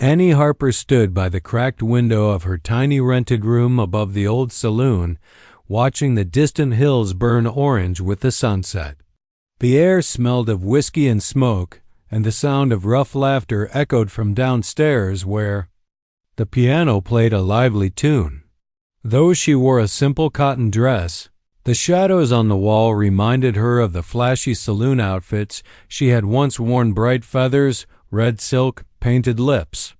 Annie Harper stood by the cracked window of her tiny rented room above the old saloon, watching the distant hills burn orange with the sunset. The air smelled of whiskey and smoke, and the sound of rough laughter echoed from downstairs where the piano played a lively tune. Though she wore a simple cotton dress, the shadows on the wall reminded her of the flashy saloon outfits she had once worn: bright feathers, red silk, painted lips.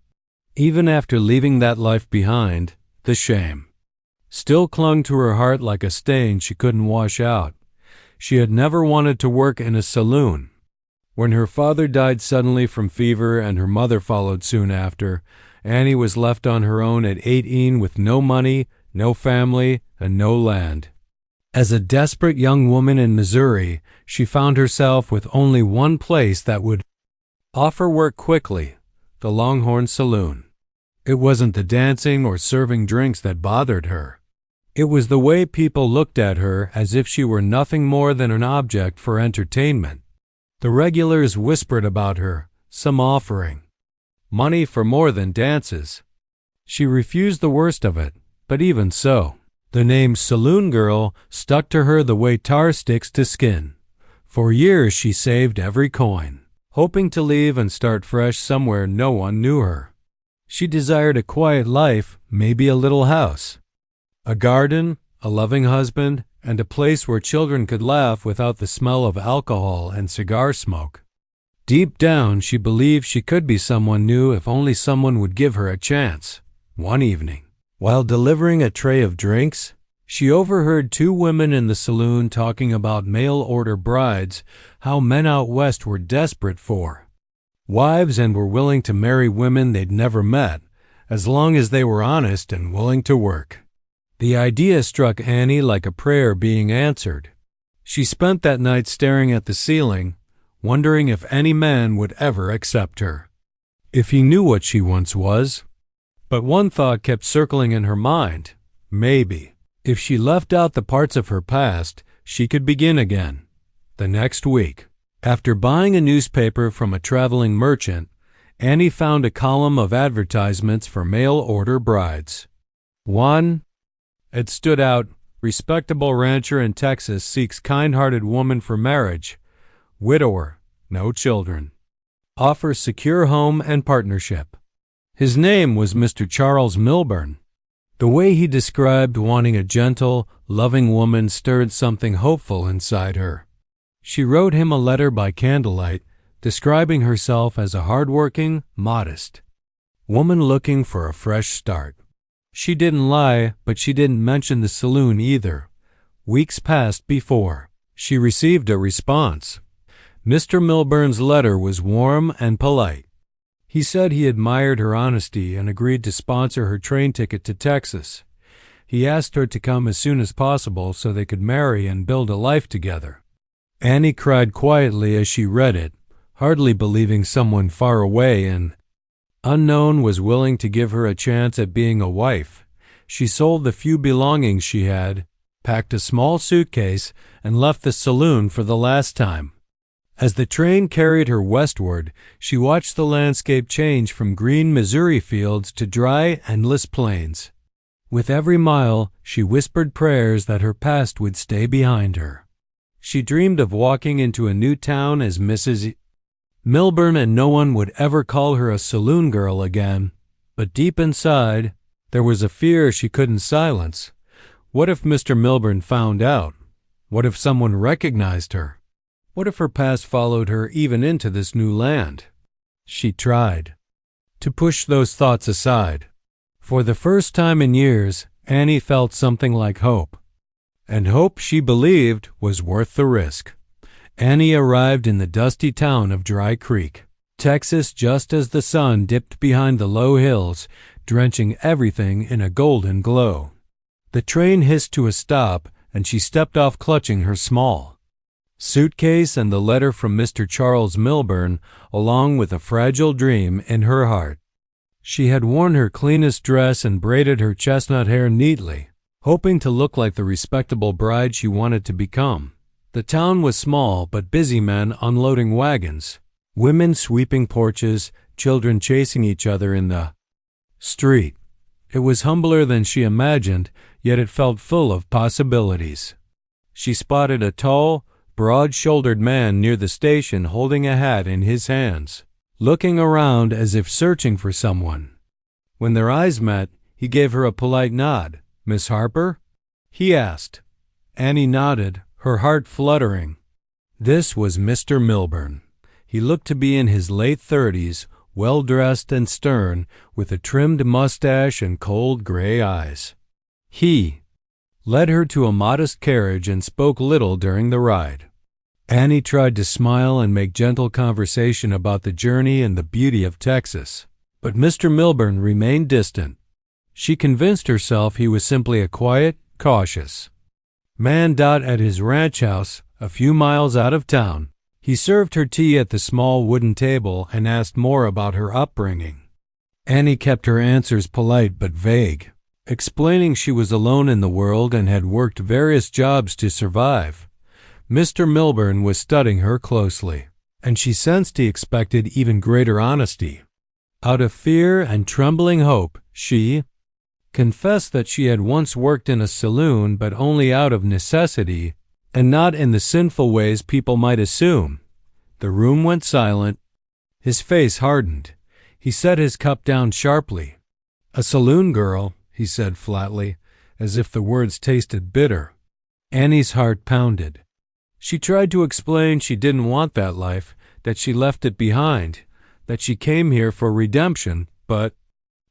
Even after leaving that life behind, the shame still clung to her heart like a stain she couldn't wash out. She had never wanted to work in a saloon. When her father died suddenly from fever and her mother followed soon after, Annie was left on her own at 18 with no money, no family, and no land. As a desperate young woman in Missouri, she found herself with only one place that would offer work quickly: the Longhorn Saloon. It wasn't the dancing or serving drinks that bothered her. It was the way people looked at her as if she were nothing more than an object for entertainment. The regulars whispered about her, some offering money for more than dances. She refused the worst of it, but even so, the name saloon girl stuck to her the way tar sticks to skin. For years she saved every coin, hoping to leave and start fresh somewhere no one knew her. She desired a quiet life, maybe a little house, a garden, a loving husband, and a place where children could laugh without the smell of alcohol and cigar smoke. Deep down, she believed she could be someone new if only someone would give her a chance. One evening, while delivering a tray of drinks, she overheard two women in the saloon talking about mail-order brides, how men out west were desperate for wives and were willing to marry women they'd never met, as long as they were honest and willing to work. The idea struck Annie like a prayer being answered. She spent that night staring at the ceiling, wondering if any man would ever accept her, if he knew what she once was. But one thought kept circling in her mind: maybe, if she left out the parts of her past, she could begin again. The next week, after buying a newspaper from a traveling merchant, Annie found a column of advertisements for mail-order brides. One, it stood out: respectable rancher in Texas seeks kind-hearted woman for marriage. Widower, no children. Offers secure home and partnership. His name was Mr. Charles Milburn. The way he described wanting a gentle, loving woman stirred something hopeful inside her. She wrote him a letter by candlelight, describing herself as a hard-working, modest woman looking for a fresh start. She didn't lie, but she didn't mention the saloon either. Weeks passed before she received a response. Mr. Milburn's letter was warm and polite. He said he admired her honesty and agreed to sponsor her train ticket to Texas. He asked her to come as soon as possible so they could marry and build a life together. Annie cried quietly as she read it, hardly believing someone far away and unknown was willing to give her a chance at being a wife. She sold the few belongings she had, packed a small suitcase, and left the saloon for the last time. As the train carried her westward, she watched the landscape change from green Missouri fields to dry, endless plains. With every mile, she whispered prayers that her past would stay behind her. She dreamed of walking into a new town as Mrs. Milburn, and no one would ever call her a saloon girl again. But deep inside, there was a fear she couldn't silence. What if Mr. Milburn found out? What if someone recognized her? What if her past followed her even into this new land? She tried to push those thoughts aside. For the first time in years, Annie felt something like hope. And hope, she believed, was worth the risk. Annie arrived in the dusty town of Dry Creek, Texas, just as the sun dipped behind the low hills, drenching everything in a golden glow. The train hissed to a stop, and she stepped off, clutching her small suitcase and the letter from Mr. Charles Milburn, along with a fragile dream in her heart. She had worn her cleanest dress and braided her chestnut hair neatly, hoping to look like the respectable bride she wanted to become. The town was small, but busy: men unloading wagons, women sweeping porches, children chasing each other in the street. It was humbler than she imagined, yet it felt full of possibilities. She spotted a tall, broad-shouldered man near the station holding a hat in his hands, looking around as if searching for someone. When their eyes met, he gave her a polite nod. "Miss Harper?" he asked. Annie nodded, her heart fluttering. This was Mr. Milburn. He looked to be in his late 30s, well-dressed and stern, with a trimmed mustache and cold gray eyes. He led her to a modest carriage and spoke little during the ride. Annie tried to smile and make gentle conversation about the journey and the beauty of Texas, but Mr. Milburn remained distant. She convinced herself he was simply a quiet, cautious man at his ranch house a few miles out of town. He served her tea at the small wooden table and asked more about her upbringing. Annie kept her answers polite but vague, explaining she was alone in the world and had worked various jobs to survive. Mr. Milburn was studying her closely, and she sensed he expected even greater honesty. Out of fear and trembling hope, she confessed that she had once worked in a saloon, but only out of necessity, and not in the sinful ways people might assume. The room went silent. His face hardened. He set his cup down sharply. "A saloon girl," he said flatly, as if the words tasted bitter. Annie's heart pounded. She tried to explain she didn't want that life, that she left it behind, that she came here for redemption, but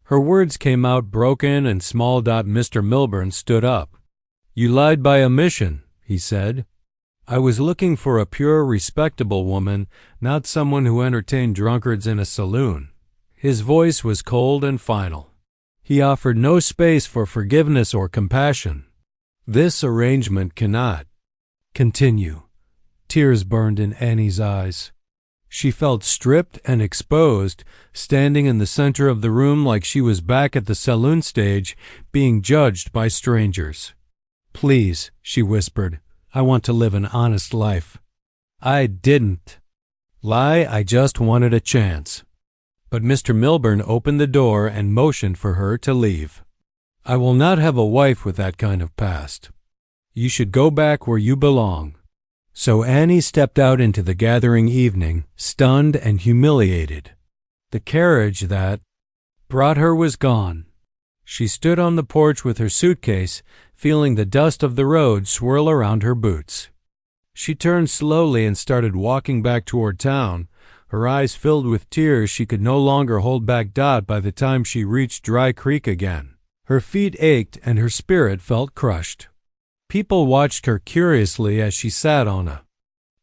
her words came out broken and small. Mr. Milburn stood up. "You lied by omission," he said. "I was looking for a pure, respectable woman, not someone who entertained drunkards in a saloon." His voice was cold and final. He offered no space for forgiveness or compassion. "This arrangement cannot continue." Tears burned in Annie's eyes. She felt stripped and exposed, standing in the center of the room like she was back at the saloon stage, being judged by strangers. "Please," she whispered, "I want to live an honest life. I didn't lie, I just wanted a chance." But Mr. Milburn opened the door and motioned for her to leave. "I will not have a wife with that kind of past. You should go back where you belong." So Annie stepped out into the gathering evening, stunned and humiliated. The carriage that brought her was gone. She stood on the porch with her suitcase, feeling the dust of the road swirl around her boots. She turned slowly and started walking back toward town, her eyes filled with tears she could no longer hold back. By the time she reached Dry Creek again, her feet ached and her spirit felt crushed. People watched her curiously as she sat on a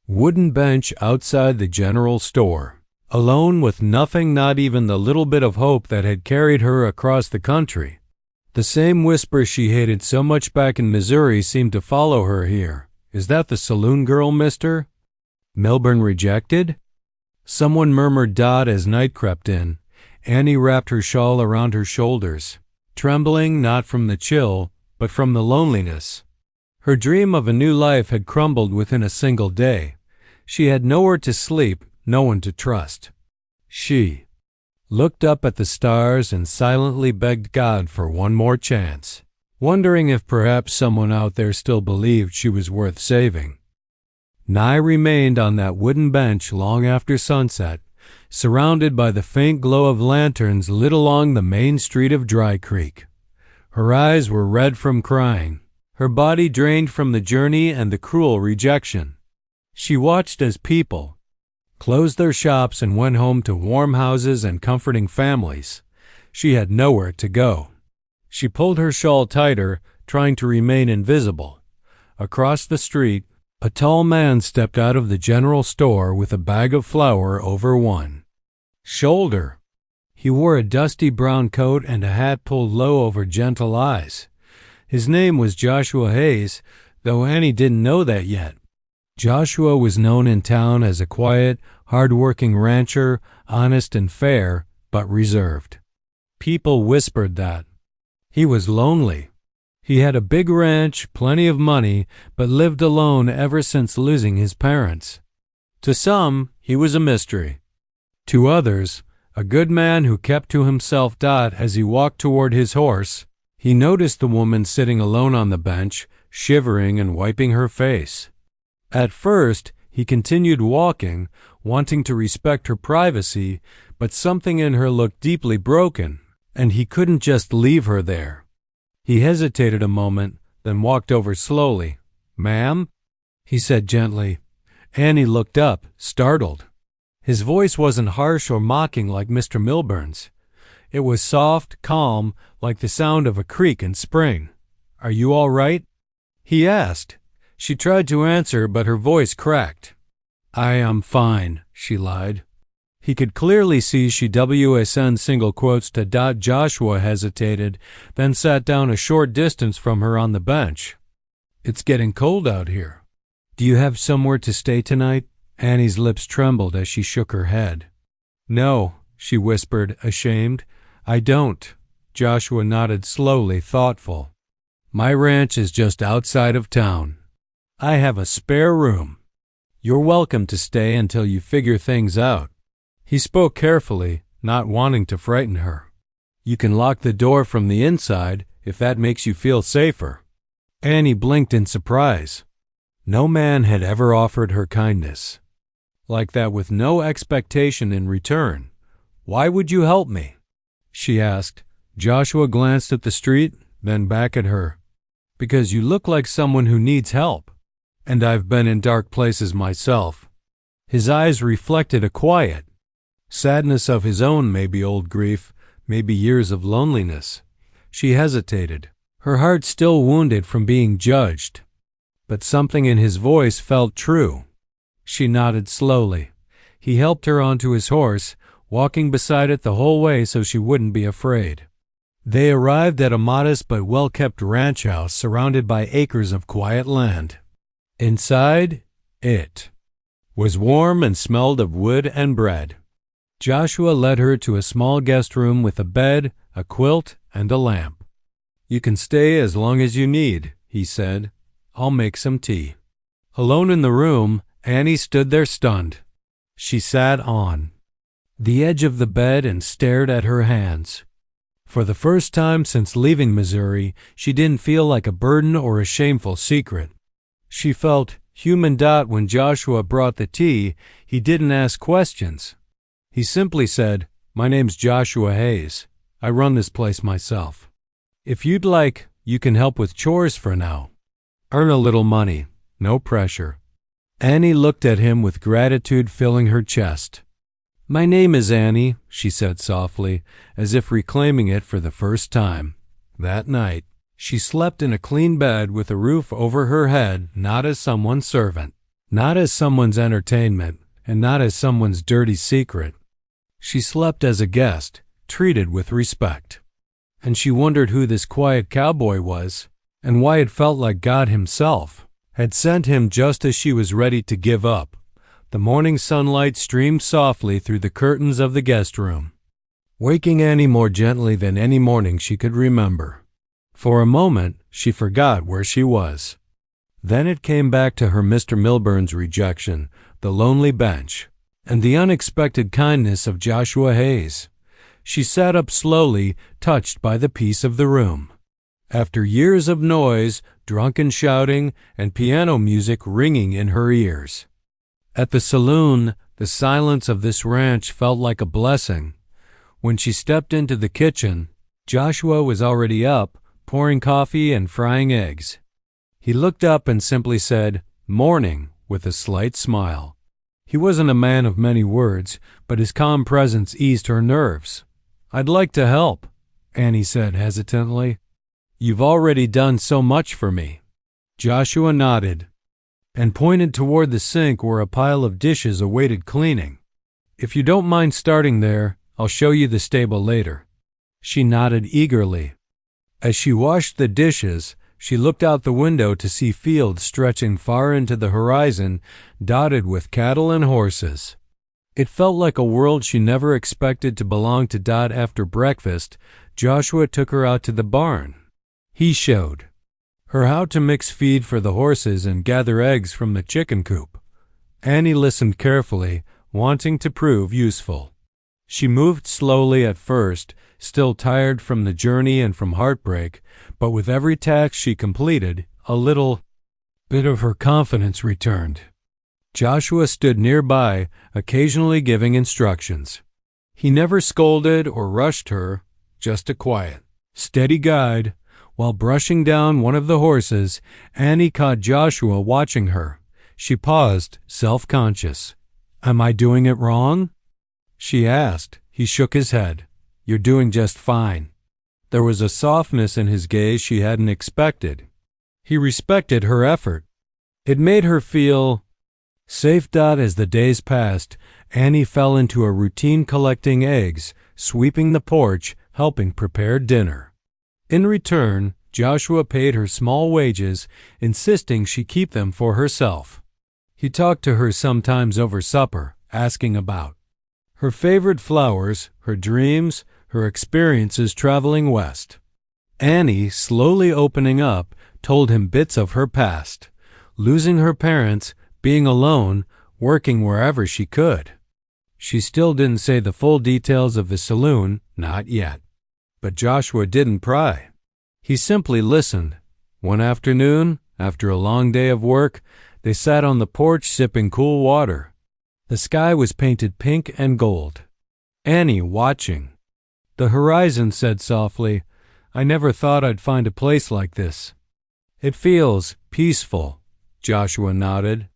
wooden bench outside the general store, alone with nothing, not even the little bit of hope that had carried her across the country. The same whisper she hated so much back in Missouri seemed to follow her here. "Is that the saloon girl, Mr. Milburn rejected?" Someone murmured. As night crept in, Annie wrapped her shawl around her shoulders, trembling not from the chill, but from the loneliness. Her dream of a new life had crumbled within a single day. She had nowhere to sleep, no one to trust. She looked up at the stars and silently begged God for one more chance, wondering if perhaps someone out there still believed she was worth saving. Nye remained on that wooden bench long after sunset, surrounded by the faint glow of lanterns lit along the main street of Dry Creek. Her eyes were red from crying, her body drained from the journey and the cruel rejection. She watched as people closed their shops and went home to warm houses and comforting families. She had nowhere to go. She pulled her shawl tighter, trying to remain invisible. Across the street, a tall man stepped out of the general store with a bag of flour over one shoulder. He wore a dusty brown coat and a hat pulled low over gentle eyes. His name was Joshua Hayes, though Annie didn't know that yet. Joshua was known in town as a quiet, hard-working rancher, honest and fair, but reserved. People whispered that he was lonely. He had a big ranch, plenty of money, but lived alone ever since losing his parents. To some, he was a mystery. To others, a good man who kept to himself. As he walked toward his horse, he noticed the woman sitting alone on the bench, shivering and wiping her face. At first, he continued walking, wanting to respect her privacy, but something in her looked deeply broken, and he couldn't just leave her there. He hesitated a moment, then walked over slowly. "Ma'am?" he said gently. Annie looked up, startled. His voice wasn't harsh or mocking like Mr. Milburn's. It was soft, calm, like the sound of a creek in spring. "Are you all right?" he asked. She tried to answer, but her voice cracked. "I am fine," she lied. He could clearly see she WSN single quotes to. Joshua hesitated, then sat down a short distance from her on the bench. "It's getting cold out here. Do you have somewhere to stay tonight?" Annie's lips trembled as she shook her head. "No," she whispered, ashamed. "I don't." Joshua nodded slowly, thoughtful. "My ranch is just outside of town. I have a spare room. You're welcome to stay until you figure things out." He spoke carefully, not wanting to frighten her. "You can lock the door from the inside if that makes you feel safer." Annie blinked in surprise. No man had ever offered her kindness like that with no expectation in return. "Why would you help me?" she asked. Joshua glanced at the street, then back at her. "Because you look like someone who needs help, and I've been in dark places myself." His eyes reflected a quiet sadness of his own, maybe old grief, maybe years of loneliness. She hesitated, her heart still wounded from being judged. But something in his voice felt true. She nodded slowly. He helped her onto his horse, walking beside it the whole way so she wouldn't be afraid. They arrived at a modest but well-kept ranch house surrounded by acres of quiet land. Inside, it was warm and smelled of wood and bread. Joshua led her to a small guest room with a bed, a quilt, and a lamp. "You can stay as long as you need," he said. "I'll make some tea." Alone in the room, Annie stood there stunned. She sat on the edge of the bed and stared at her hands. For the first time since leaving Missouri, she didn't feel like a burden or a shameful secret. She felt human. When Joshua brought the tea, he didn't ask questions. He simply said, "My name's Joshua Hayes. I run this place myself. If you'd like, you can help with chores for now. Earn a little money, no pressure." Annie looked at him with gratitude filling her chest. "My name is Annie," she said softly, as if reclaiming it for the first time. That night, she slept in a clean bed with a roof over her head, not as someone's servant, not as someone's entertainment, and not as someone's dirty secret. She slept as a guest, treated with respect. And she wondered who this quiet cowboy was, and why it felt like God himself had sent him just as she was ready to give up. The morning sunlight streamed softly through the curtains of the guest room, waking Annie more gently than any morning she could remember. For a moment, she forgot where she was. Then it came back to her Mr. Milburn's rejection, the lonely bench, and the unexpected kindness of Joshua Hayes. She sat up slowly, touched by the peace of the room. After years of noise, drunken shouting, and piano music ringing in her ears. At the saloon, the silence of this ranch felt like a blessing. When she stepped into the kitchen, Joshua was already up, pouring coffee and frying eggs. He looked up and simply said, "Morning," with a slight smile. He wasn't a man of many words, but his calm presence eased her nerves. "I'd like to help," Annie said hesitantly. "You've already done so much for me." Joshua nodded and pointed toward the sink where a pile of dishes awaited cleaning. "If you don't mind starting there, I'll show you the stable later." She nodded eagerly. As she washed the dishes, she looked out the window to see fields stretching far into the horizon, dotted with cattle and horses. It felt like a world she never expected to belong to. After breakfast, Joshua took her out to the barn. He showed her how to mix feed for the horses and gather eggs from the chicken coop. Annie listened carefully, wanting to prove useful. She moved slowly at first, still tired from the journey and from heartbreak, but with every task she completed, a little bit of her confidence returned. Joshua stood nearby, occasionally giving instructions. He never scolded or rushed her, just a quiet, steady guide. While brushing down one of the horses, Annie caught Joshua watching her. She paused, self-conscious. "Am I doing it wrong?" she asked. He shook his head. "You're doing just fine." There was a softness in his gaze she hadn't expected. He respected her effort. It made her feel safe. As the days passed, Annie fell into a routine, collecting eggs, sweeping the porch, helping prepare dinner. In return, Joshua paid her small wages, insisting she keep them for herself. He talked to her sometimes over supper, asking about her favorite flowers, her dreams, her experiences traveling west. Annie, slowly opening up, told him bits of her past, losing her parents, being alone, working wherever she could. She still didn't say the full details of the saloon, not yet. But Joshua didn't pry. He simply listened. One afternoon, after a long day of work, they sat on the porch sipping cool water. The sky was painted pink and gold. Annie watching. The horizon said softly, "I never thought I'd find a place like this." "It feels peaceful," Joshua nodded.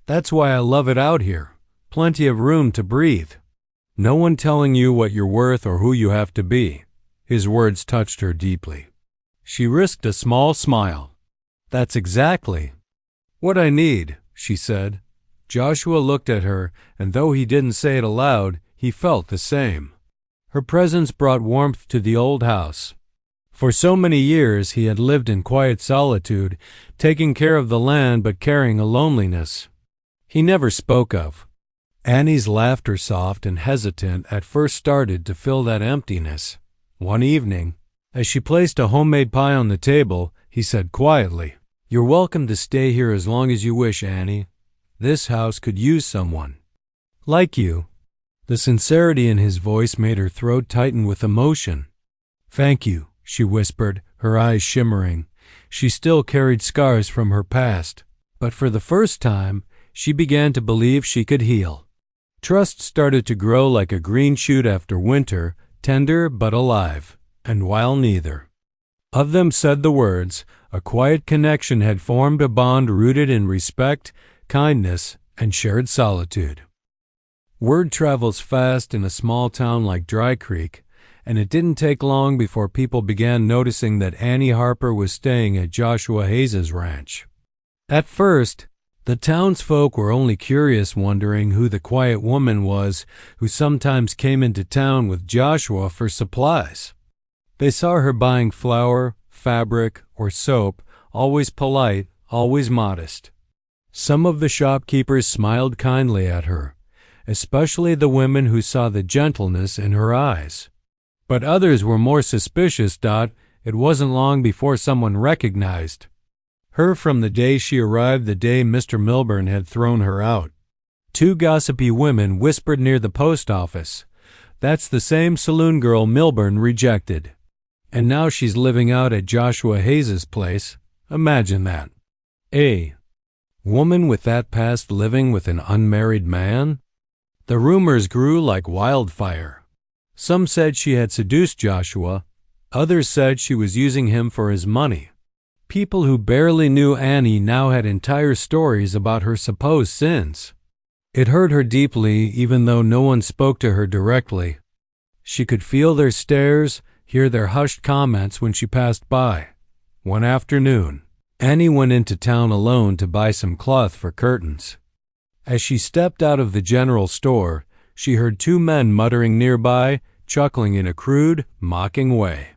"That's why I love it out here. Plenty of room to breathe. No one telling you what you're worth or who you have to be." His words touched her deeply. She risked a small smile. "That's exactly what I need," she said. Joshua looked at her, and though he didn't say it aloud, he felt the same. Her presence brought warmth to the old house. For so many years he had lived in quiet solitude, taking care of the land but carrying a loneliness he never spoke of. Annie's laughter, soft and hesitant, at first started to fill that emptiness. One evening, as she placed a homemade pie on the table, he said quietly, "You're welcome to stay here as long as you wish, Annie. This house could use someone like you." The sincerity in his voice made her throat tighten with emotion. "Thank you," she whispered, her eyes shimmering. She still carried scars from her past, but for the first time, she began to believe she could heal. Trust started to grow like a green shoot after winter, tender but alive, and while neither of them said the words, a quiet connection had formed, a bond rooted in respect, kindness, and shared solitude. Word travels fast in a small town like Dry Creek, and it didn't take long before people began noticing that Annie Harper was staying at Joshua Hayes's ranch. At first, the townsfolk were only curious, wondering who the quiet woman was who sometimes came into town with Joshua for supplies. They saw her buying flour, fabric, or soap, always polite, always modest. Some of the shopkeepers smiled kindly at her, especially the women who saw the gentleness in her eyes. But others were more suspicious. It wasn't long before someone recognized her from the day she arrived, the day Mr. Milburn had thrown her out. Two gossipy women whispered near the post office, "That's the same saloon girl Milburn rejected. And now she's living out at Joshua Hayes's place. Imagine that. A woman with that past living with an unmarried man?" The rumors grew like wildfire. Some said she had seduced Joshua. Others said she was using him for his money. People who barely knew Annie now had entire stories about her supposed sins. It hurt her deeply, even though no one spoke to her directly. She could feel their stares, hear their hushed comments when she passed by. One afternoon, Annie went into town alone to buy some cloth for curtains. As she stepped out of the general store, she heard two men muttering nearby, chuckling in a crude, mocking way.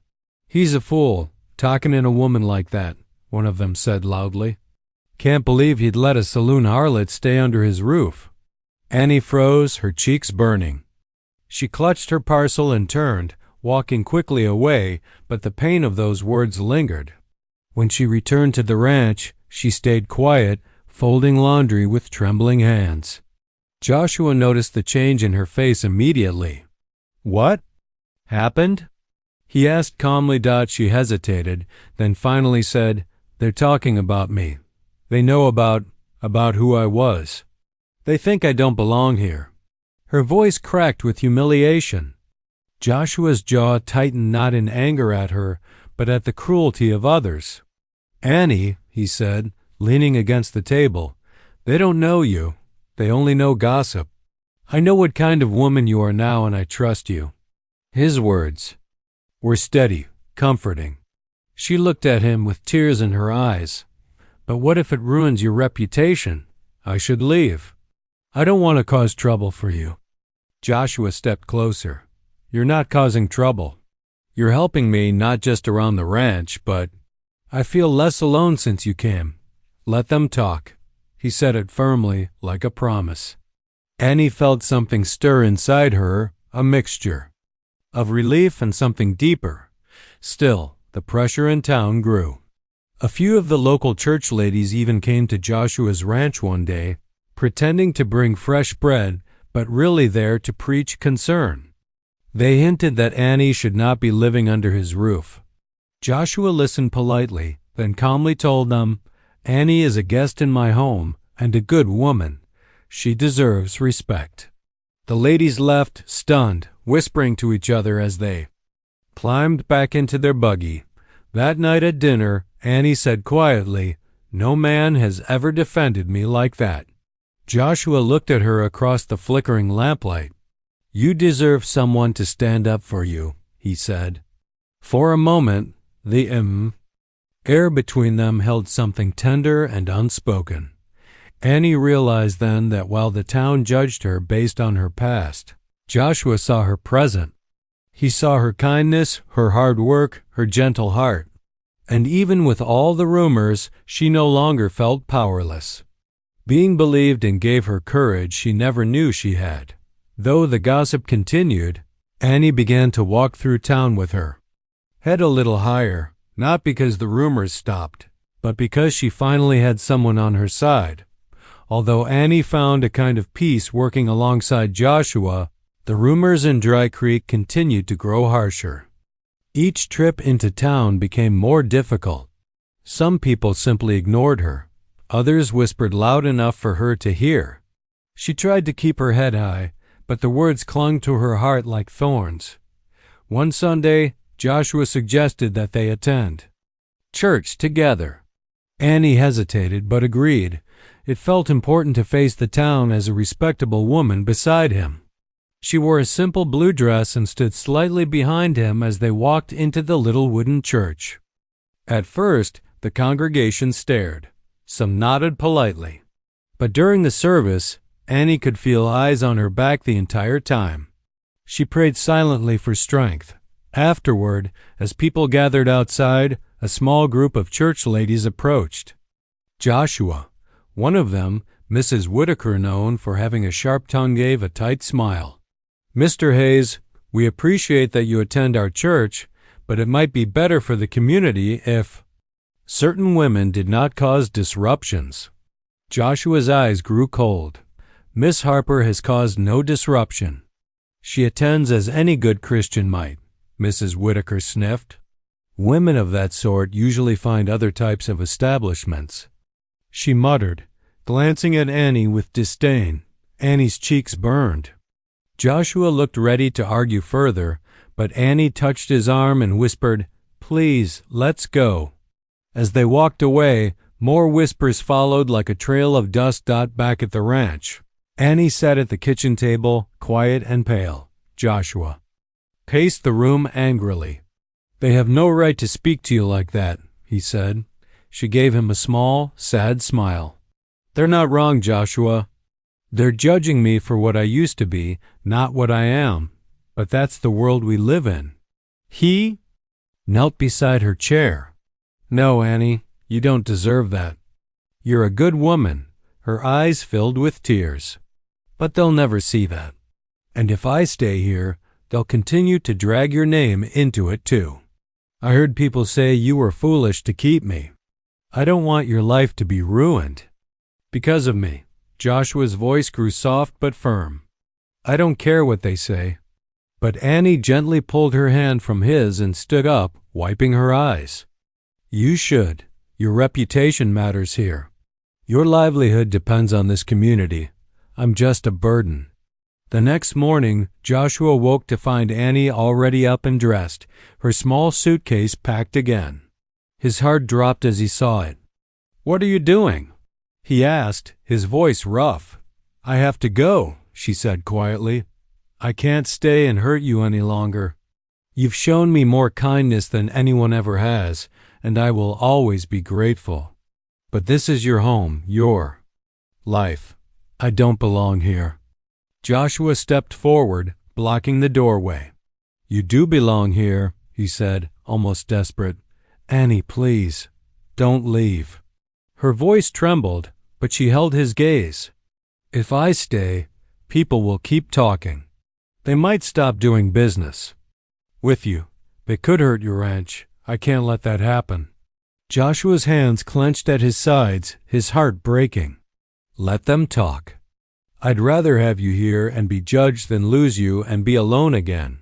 "He's a fool, talking in a woman like that," one of them said loudly. "Can't believe he'd let a saloon harlot stay under his roof." Annie froze, her cheeks burning. She clutched her parcel and turned, walking quickly away, but the pain of those words lingered. When she returned to the ranch, she stayed quiet, folding laundry with trembling hands. Joshua noticed the change in her face immediately. What happened? He asked calmly. She hesitated, then finally said, They're talking about me. They know about who I was. They think I don't belong here. Her voice cracked with humiliation. Joshua's jaw tightened, not in anger at her, but at the cruelty of others. Annie, he said, leaning against the table, they don't know you. They only know gossip. I know what kind of woman you are now, and I trust you. His words were steady, comforting. She looked at him with tears in her eyes. But what if it ruins your reputation? I should leave. I don't want to cause trouble for you. Joshua stepped closer. You're not causing trouble. You're helping me not just around the ranch, but I feel less alone since you came. Let them talk. He said it firmly, like a promise. Annie felt something stir inside her, a mixture of relief and something deeper. Still, the pressure in town grew. A few of the local church ladies even came to Joshua's ranch one day, pretending to bring fresh bread, but really there to preach concern. They hinted that Annie should not be living under his roof. Joshua listened politely, then calmly told them, Annie is a guest in my home and a good woman. She deserves respect. The ladies left, stunned, whispering to each other as they climbed back into their buggy. That night at dinner, Annie said quietly, No man has ever defended me like that. Joshua looked at her across the flickering lamplight. You deserve someone to stand up for you, he said. For a moment, the air between them held something tender and unspoken. Annie realized then that while the town judged her based on her past, Joshua saw her present. He saw her kindness, her hard work, her gentle heart. And even with all the rumors, she no longer felt powerless. Being believed and gave her courage she never knew she had. Though the gossip continued, Annie began to walk through town with her head a little higher, not because the rumors stopped, but because she finally had someone on her side. Although Annie found a kind of peace working alongside Joshua, the rumors in Dry Creek continued to grow harsher. Each trip into town became more difficult. Some people simply ignored her. Others whispered loud enough for her to hear. She tried to keep her head high, but the words clung to her heart like thorns. One Sunday, Joshua suggested that they attend church together. Annie hesitated but agreed. It felt important to face the town as a respectable woman beside him. She wore a simple blue dress and stood slightly behind him as they walked into the little wooden church. At first, the congregation stared. Some nodded politely. But during the service, Annie could feel eyes on her back the entire time. She prayed silently for strength. Afterward, as people gathered outside, a small group of church ladies approached Joshua. One of them, Mrs. Whitaker, known for having a sharp tongue, gave a tight smile. Mr. Hayes, we appreciate that you attend our church, but it might be better for the community if certain women did not cause disruptions. Joshua's eyes grew cold. Miss Harper has caused no disruption. She attends as any good Christian might, Mrs. Whitaker sniffed. Women of that sort usually find other types of establishments. She muttered, glancing at Annie with disdain. Annie's cheeks burned. Joshua looked ready to argue further, but Annie touched his arm and whispered, Please, let's go. As they walked away, more whispers followed like a trail of dust. Back at the ranch, Annie sat at the kitchen table, quiet and pale. Joshua paced the room angrily. They have no right to speak to you like that, he said. She gave him a small, sad smile. They're not wrong, Joshua. They're judging me for what I used to be, not what I am. But that's the world we live in. He knelt beside her chair. No, Annie, you don't deserve that. You're a good woman. Her eyes filled with tears. But they'll never see that. And if I stay here, they'll continue to drag your name into it too. I heard people say you were foolish to keep me. I don't want your life to be ruined because of me. Joshua's voice grew soft but firm. I don't care what they say. But Annie gently pulled her hand from his and stood up, wiping her eyes. You should. Your reputation matters here. Your livelihood depends on this community. I'm just a burden. The next morning, Joshua woke to find Annie already up and dressed, her small suitcase packed again. His heart dropped as he saw it. What are you doing? He asked, his voice rough. I have to go, she said quietly. I can't stay and hurt you any longer. You've shown me more kindness than anyone ever has, and I will always be grateful. But this is your home, your life. I don't belong here. Joshua stepped forward, blocking the doorway. You do belong here, he said, almost desperate. Annie, please, don't leave. Her voice trembled, but she held his gaze. If I stay, people will keep talking. They might stop doing business with you. They could hurt your ranch. I can't let that happen. Joshua's hands clenched at his sides, his heart breaking. Let them talk. I'd rather have you here and be judged than lose you and be alone again.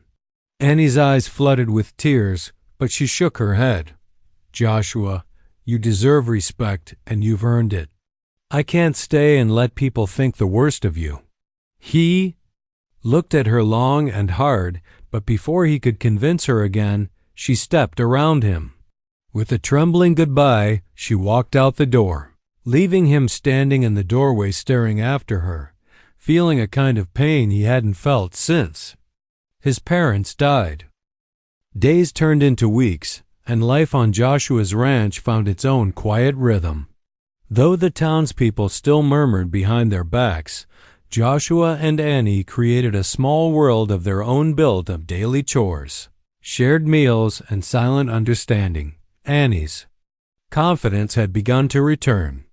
Annie's eyes flooded with tears, but she shook her head. Joshua, you deserve respect, and you've earned it. I can't stay and let people think the worst of you. He looked at her long and hard, but before he could convince her again, she stepped around him. With a trembling goodbye, she walked out the door, leaving him standing in the doorway staring after her, feeling a kind of pain he hadn't felt since his parents died. Days turned into weeks, and life on Joshua's ranch found its own quiet rhythm. Though the townspeople still murmured behind their backs, Joshua and Annie created a small world of their own built of daily chores, shared meals, and silent understanding. Annie's confidence had begun to return.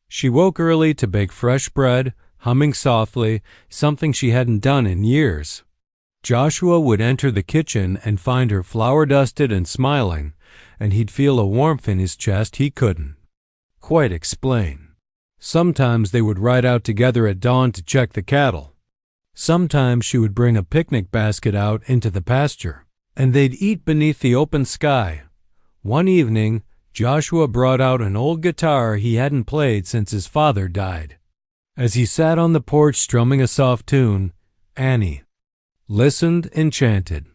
She woke early to bake fresh bread, humming softly, something she hadn't done in years. Joshua would enter the kitchen and find her flour-dusted and smiling, and he'd feel a warmth in his chest he couldn't quite explain. Sometimes they would ride out together at dawn to check the cattle. Sometimes she would bring a picnic basket out into the pasture, and they'd eat beneath the open sky. One evening, Joshua brought out an old guitar he hadn't played since his father died. As he sat on the porch strumming a soft tune, Annie listened enchanted.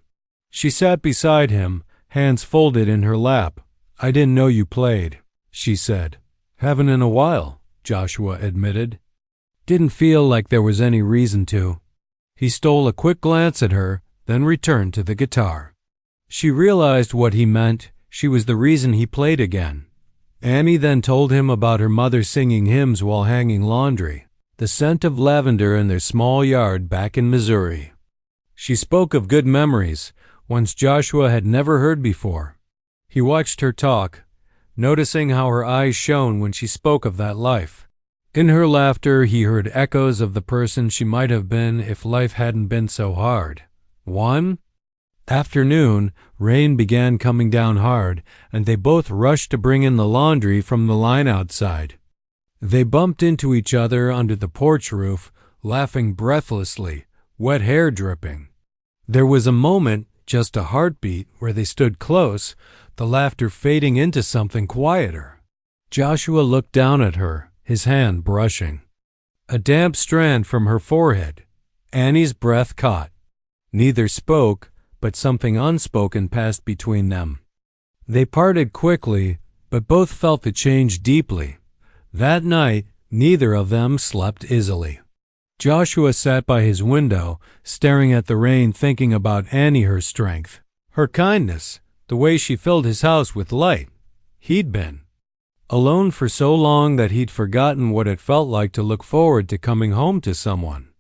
She sat beside him, hands folded in her lap. I didn't know you played, she said. Haven't in a while, Joshua admitted. Didn't feel like there was any reason to. He stole a quick glance at her, then returned to the guitar. She realized what he meant. She was the reason he played again. Annie then told him about her mother singing hymns while hanging laundry, the scent of lavender in their small yard back in Missouri. She spoke of good memories, ones Joshua had never heard before. He watched her talk, noticing how her eyes shone when she spoke of that life. In her laughter, he heard echoes of the person she might have been if life hadn't been so hard. One afternoon, rain began coming down hard, and they both rushed to bring in the laundry from the line outside. They bumped into each other under the porch roof, laughing breathlessly, wet hair dripping. There was a moment, just a heartbeat, where they stood close, the laughter fading into something quieter. Joshua looked down at her, his hand brushing a damp strand from her forehead. Annie's breath caught. Neither spoke, but something unspoken passed between them. They parted quickly, but both felt the change deeply. That night, neither of them slept easily. Joshua sat by his window, staring at the rain, thinking about Annie, her strength, her kindness, the way she filled his house with light. He'd been alone for so long that he'd forgotten what it felt like to look forward to coming home to someone.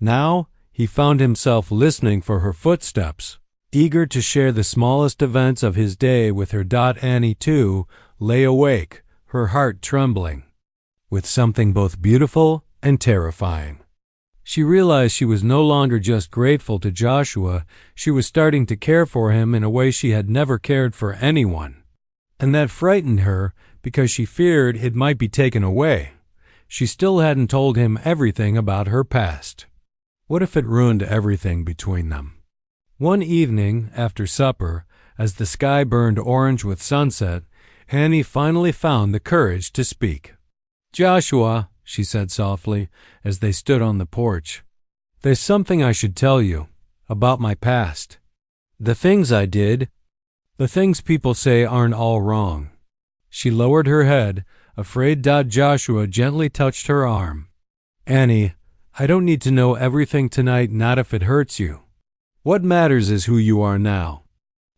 Now, he found himself listening for her footsteps, eager to share the smallest events of his day with her. Annie, too, lay awake, her heart trembling with something both beautiful and terrifying. She realized she was no longer just grateful to Joshua, she was starting to care for him in a way she had never cared for anyone. And that frightened her because she feared it might be taken away. She still hadn't told him everything about her past. What if it ruined everything between them? One evening, after supper, as the sky burned orange with sunset, Annie finally found the courage to speak. "Joshua," she said softly, as they stood on the porch, "there's something I should tell you about my past. The things I did, the things people say aren't all wrong." She lowered her head, afraid Joshua gently touched her arm. "Annie, I don't need to know everything tonight, not if it hurts you. What matters is who you are now."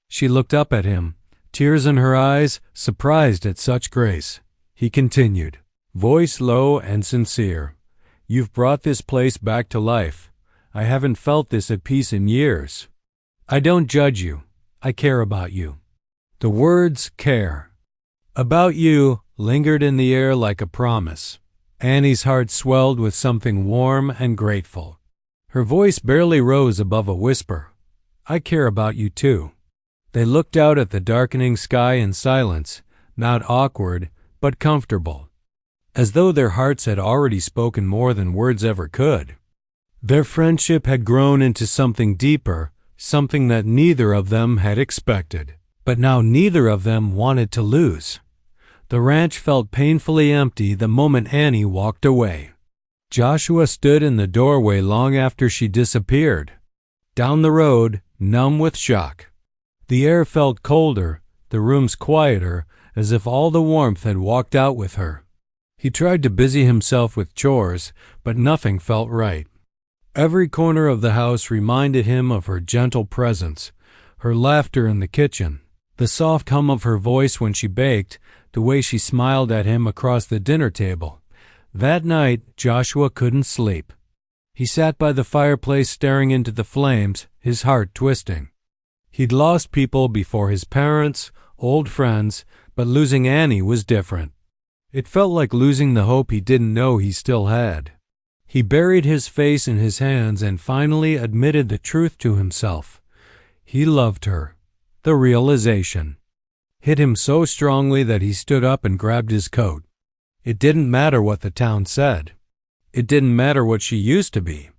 She looked up at him, tears in her eyes, surprised at such grace. He continued, voice low and sincere, "You've brought this place back to life. I haven't felt this at peace in years. I don't judge you. I care about you." The words "care" about you lingered in the air like a promise. Annie's heart swelled with something warm and grateful. Her voice barely rose above a whisper. "I care about you too." They looked out at the darkening sky in silence, not awkward, but comfortable, as though their hearts had already spoken more than words ever could. Their friendship had grown into something deeper, something that neither of them had expected. But now neither of them wanted to lose. The ranch felt painfully empty the moment Annie walked away. Joshua stood in the doorway long after she disappeared. Down the road, numb with shock. The air felt colder, the rooms quieter, as if all the warmth had walked out with her. He tried to busy himself with chores, but nothing felt right. Every corner of the house reminded him of her gentle presence, her laughter in the kitchen, the soft hum of her voice when she baked, the way she smiled at him across the dinner table. That night, Joshua couldn't sleep. He sat by the fireplace staring into the flames, his heart twisting. He'd lost people before, his parents, old friends, but losing Annie was different. It felt like losing the hope he didn't know he still had. He buried his face in his hands and finally admitted the truth to himself. He loved her. The realization hit him so strongly that he stood up and grabbed his coat. It didn't matter what the town said. It didn't matter what she used to be.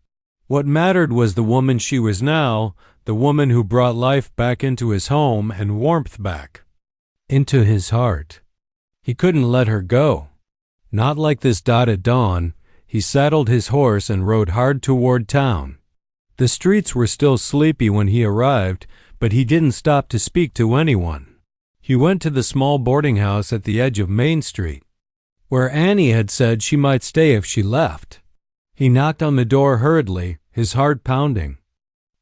What mattered was the woman she was now, the woman who brought life back into his home and warmth back into his heart. He couldn't let her go. Not like this at dawn. He saddled his horse and rode hard toward town. The streets were still sleepy when he arrived, but he didn't stop to speak to anyone. He went to the small boarding house at the edge of Main Street, where Annie had said she might stay if she left. He knocked on the door hurriedly, his heart pounding.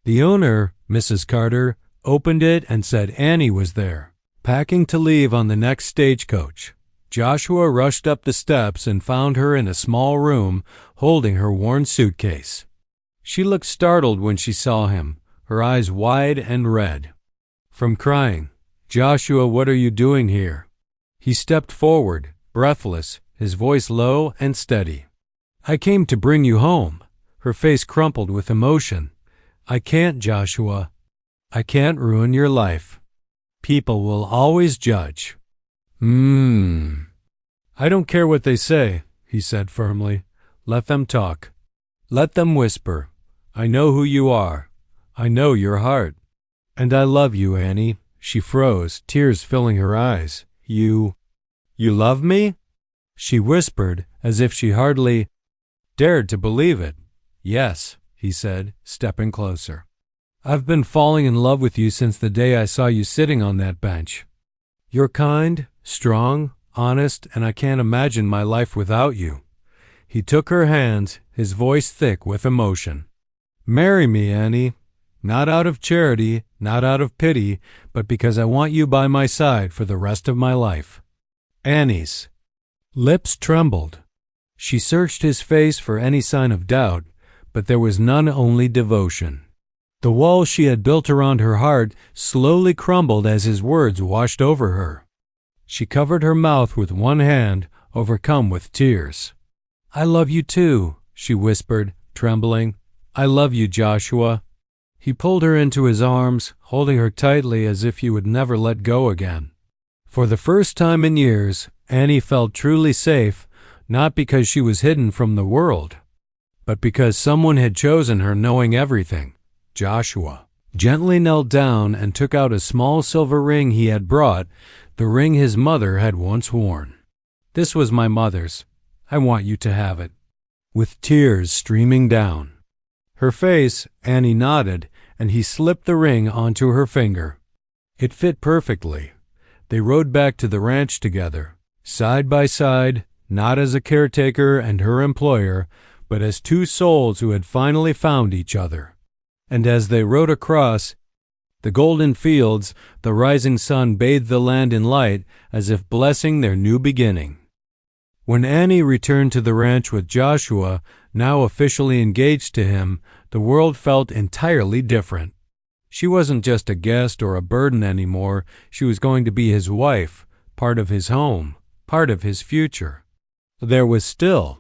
The owner, Mrs. Carter, opened it and said Annie was there, packing to leave on the next stagecoach. Joshua rushed up the steps and found her in a small room, holding her worn suitcase. She looked startled when she saw him, her eyes wide and red from crying. "Joshua, what are you doing here?" He stepped forward, breathless, his voice low and steady. "I came to bring you home." Her face crumpled with emotion. "I can't, Joshua. I can't ruin your life. People will always judge." "I don't care what they say," he said firmly. "Let them talk. Let them whisper. I know who you are. I know your heart. And I love you, Annie." She froze, tears filling her eyes. You love me?" she whispered, as if she hardly dared to believe it. "Yes," he said, stepping closer. "I've been falling in love with you since the day I saw you sitting on that bench. You're kind, strong, honest, and I can't imagine my life without you." He took her hands, his voice thick with emotion. "Marry me, Annie. Not out of charity, not out of pity, but because I want you by my side for the rest of my life." Annie's lips trembled. She searched his face for any sign of doubt, but there was none, only devotion. The wall she had built around her heart slowly crumbled as his words washed over her. She covered her mouth with one hand, overcome with tears. "I love you too," she whispered, trembling. "I love you, Joshua." He pulled her into his arms, holding her tightly as if he would never let go again. For the first time in years, Annie felt truly safe, not because she was hidden from the world, but because someone had chosen her knowing everything. Joshua. gently knelt down and took out a small silver ring he had brought, the ring his mother had once worn. "This was my mother's. I want you to have it." With tears streaming down her face, Annie nodded, and he slipped the ring onto her finger. It fit perfectly. They rode back to the ranch together, side by side, not as a caretaker and her employer, but as two souls who had finally found each other. And as they rode across the golden fields, the rising sun bathed the land in light as if blessing their new beginning. When Annie returned to the ranch with Joshua, now officially engaged to him, the world felt entirely different. She wasn't just a guest or a burden anymore. She was going to be his wife, part of his home, part of his future. There was still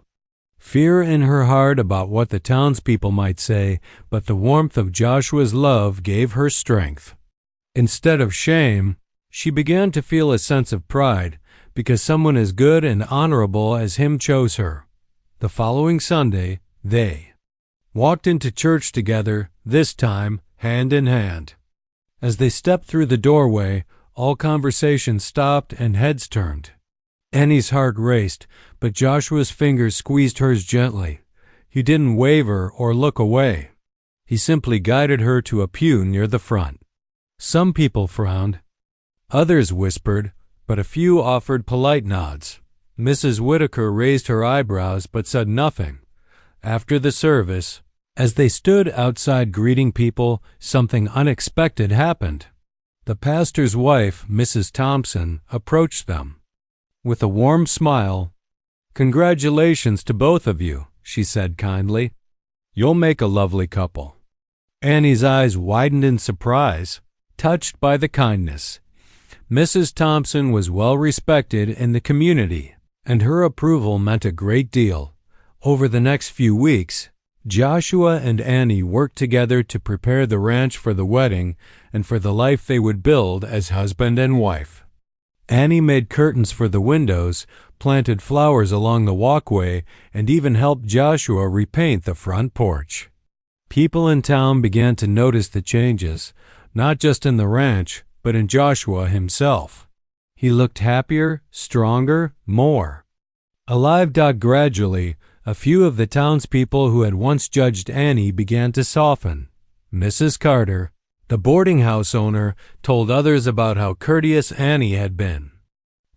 fear in her heart about what the townspeople might say, but the warmth of Joshua's love gave her strength. Instead of shame, she began to feel a sense of pride, because someone as good and honorable as him chose her. The following Sunday, they walked into church together, this time hand in hand. As they stepped through the doorway, all conversation stopped and heads turned. Annie's heart raced, but Joshua's fingers squeezed hers gently. He didn't waver or look away. He simply guided her to a pew near the front. Some people frowned. Others whispered, but a few offered polite nods. Mrs. Whitaker raised her eyebrows but said nothing. After the service, as they stood outside greeting people, something unexpected happened. The pastor's wife, Mrs. Thompson, approached them. With a warm smile, "Congratulations to both of you," she said kindly. "You'll make a lovely couple." Annie's eyes widened in surprise, touched by the kindness. Mrs. Thompson was well respected in the community, and her approval meant a great deal. Over the next few weeks, Joshua and Annie worked together to prepare the ranch for the wedding and for the life they would build as husband and wife. Annie made curtains for the windows, planted flowers along the walkway, and even helped Joshua repaint the front porch. People in town began to notice the changes, not just in the ranch, but in Joshua himself. He looked happier, stronger, more alive. Gradually, a few of the townspeople who had once judged Annie began to soften. Mrs. Carter, the boarding house owner, told others about how courteous Annie had been.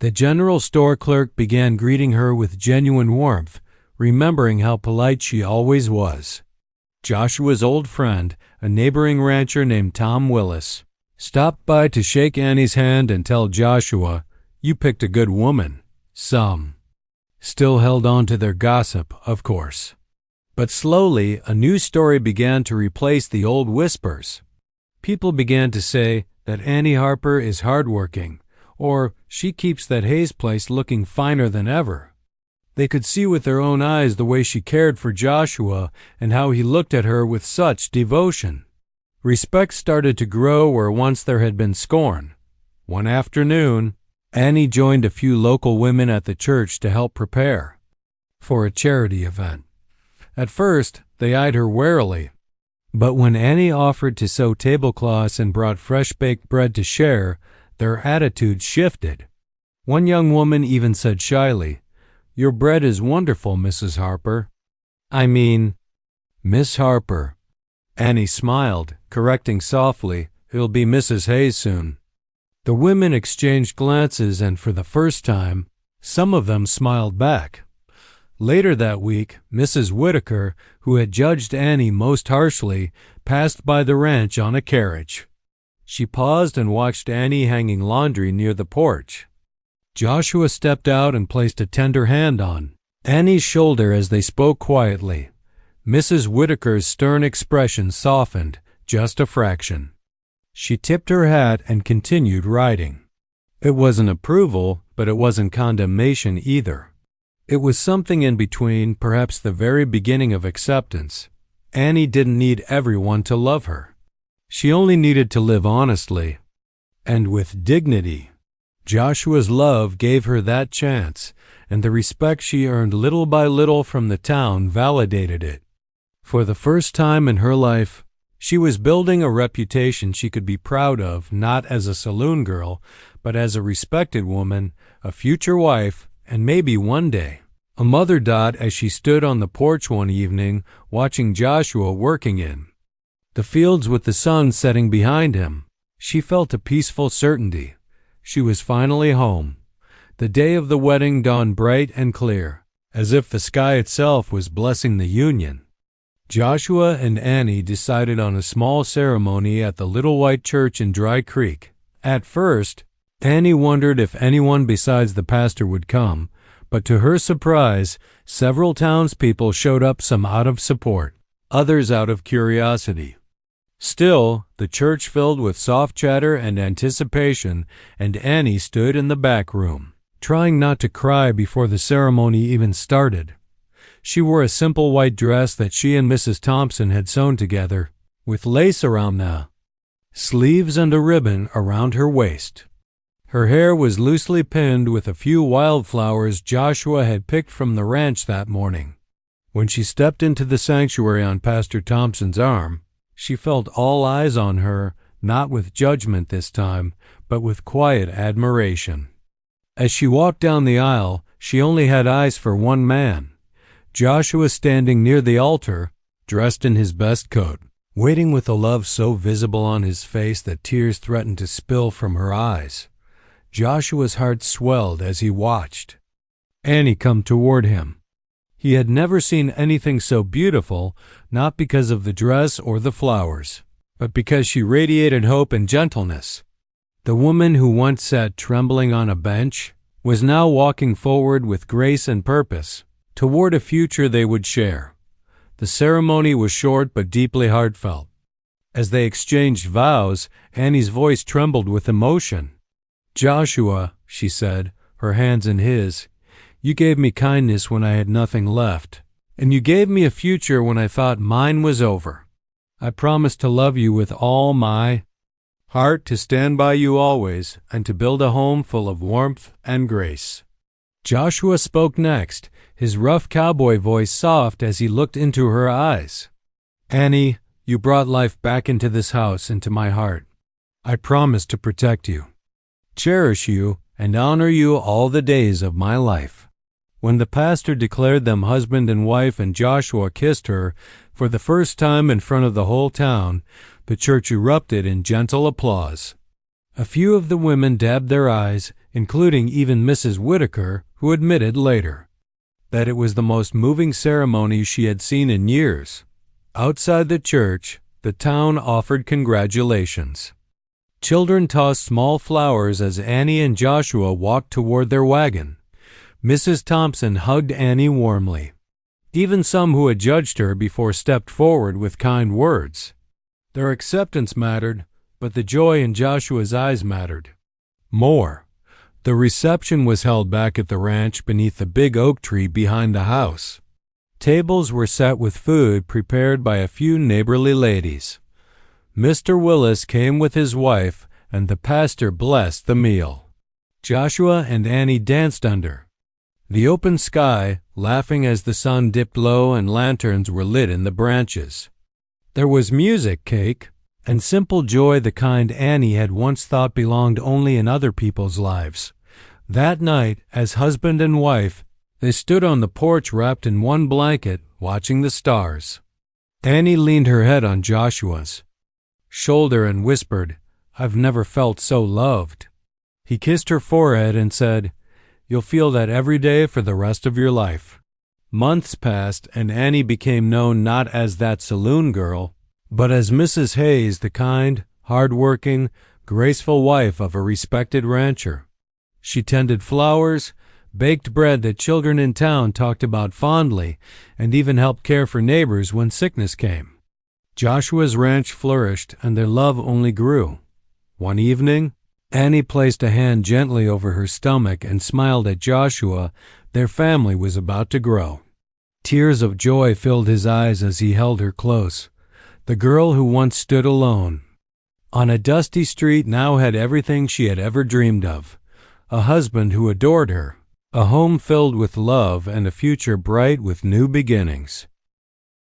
The general store clerk began greeting her with genuine warmth, remembering how polite she always was. Joshua's old friend, a neighboring rancher named Tom Willis, stopped by to shake Annie's hand and tell Joshua, "You picked a good woman." Some still held on to their gossip, of course. But slowly, a new story began to replace the old whispers. People began to say that Annie Harper is hardworking, or she keeps that Hayes place looking finer than ever. They could see with their own eyes the way she cared for Joshua and how he looked at her with such devotion. Respect started to grow where once there had been scorn. One afternoon, Annie joined a few local women at the church to help prepare for a charity event. At first, they eyed her warily, but when Annie offered to sew tablecloths and brought fresh-baked bread to share, their attitudes shifted. One young woman even said shyly, "Your bread is wonderful, Mrs. Harper." "I mean, Miss Harper." Annie smiled, correcting softly, "It'll be Mrs. Hayes soon." The women exchanged glances, and for the first time, some of them smiled back. Later that week, Mrs. Whitaker, who had judged Annie most harshly, passed by the ranch on a carriage. She paused and watched Annie hanging laundry near the porch. Joshua stepped out and placed a tender hand on Annie's shoulder as they spoke quietly. Mrs. Whitaker's stern expression softened just a fraction. She tipped her hat and continued riding. It wasn't approval, but it wasn't condemnation either. It was something in between, perhaps the very beginning of acceptance. Annie didn't need everyone to love her. She only needed to live honestly and with dignity. Joshua's love gave her that chance, and the respect she earned little by little from the town validated it. For the first time in her life, She was building a reputation she could be proud of, not as a saloon girl, but as a respected woman, a future wife, and maybe one day a mother. As she stood on the porch one evening watching Joshua working in the fields with the sun setting behind him, she felt a peaceful certainty. She was finally home. The day of the wedding dawned bright and clear, as if the sky itself was blessing the union. Joshua and Annie decided on a small ceremony at the little white church in Dry Creek. At first, Annie wondered if anyone besides the pastor would come, but to her surprise, several townspeople showed up, some out of support, others out of curiosity. Still, the church filled with soft chatter and anticipation, and Annie stood in the back room, trying not to cry before the ceremony even started. She wore a simple white dress that she and Mrs. Thompson had sewn together, with lace around the sleeves and a ribbon around her waist. Her hair was loosely pinned with a few wildflowers Joshua had picked from the ranch that morning. When she stepped into the sanctuary on Pastor Thompson's arm, she felt all eyes on her, not with judgment this time, but with quiet admiration. As she walked down the aisle, she only had eyes for one man, Joshua, standing near the altar, dressed in his best coat, waiting with a love so visible on his face that tears threatened to spill from her eyes. Joshua's heart swelled as he watched Annie come toward him. He had never seen anything so beautiful, not because of the dress or the flowers, but because she radiated hope and gentleness. The woman who once sat trembling on a bench was now walking forward with grace and purpose toward a future they would share. The ceremony was short but deeply heartfelt. As they exchanged vows, Annie's voice trembled with emotion. "Joshua," she said, her hands in his, "you gave me kindness when I had nothing left, and you gave me a future when I thought mine was over. I promise to love you with all my heart, to stand by you always, and to build a home full of warmth and grace." Joshua spoke next, his rough cowboy voice soft as he looked into her eyes. "Annie, you brought life back into this house, into my heart. I promise to protect you, cherish you, and honor you all the days of my life." When the pastor declared them husband and wife and Joshua kissed her for the first time in front of the whole town, the church erupted in gentle applause. A few of the women dabbed their eyes, including even Mrs. Whitaker, who admitted later that it was the most moving ceremony she had seen in years. Outside the church, the town offered congratulations. Children tossed small flowers as Annie and Joshua walked toward their wagon. Mrs. Thompson hugged Annie warmly. Even some who had judged her before stepped forward with kind words. Their acceptance mattered, but the joy in Joshua's eyes mattered more. The reception was held back at the ranch beneath the big oak tree behind the house. Tables were set with food prepared by a few neighborly ladies. Mr. Willis came with his wife, and the pastor blessed the meal. Joshua and Annie danced under the open sky, laughing as the sun dipped low and lanterns were lit in the branches. There was music, cake, and simple joy, the kind Annie had once thought belonged only in other people's lives. That night, as husband and wife, they stood on the porch wrapped in one blanket, watching the stars. Annie leaned her head on Joshua's shoulder and whispered, "I've never felt so loved." He kissed her forehead and said, "You'll feel that every day for the rest of your life." Months passed, and Annie became known not as that saloon girl, but as Mrs. Hayes, the kind, hard-working, graceful wife of a respected rancher. She tended flowers, baked bread that children in town talked about fondly, and even helped care for neighbors when sickness came. Joshua's ranch flourished, and their love only grew. One evening, Annie placed a hand gently over her stomach and smiled at Joshua. Their family was about to grow. Tears of joy filled his eyes as he held her close. The girl who once stood alone on a dusty street now had everything she had ever dreamed of: a husband who adored her, a home filled with love, and a future bright with new beginnings.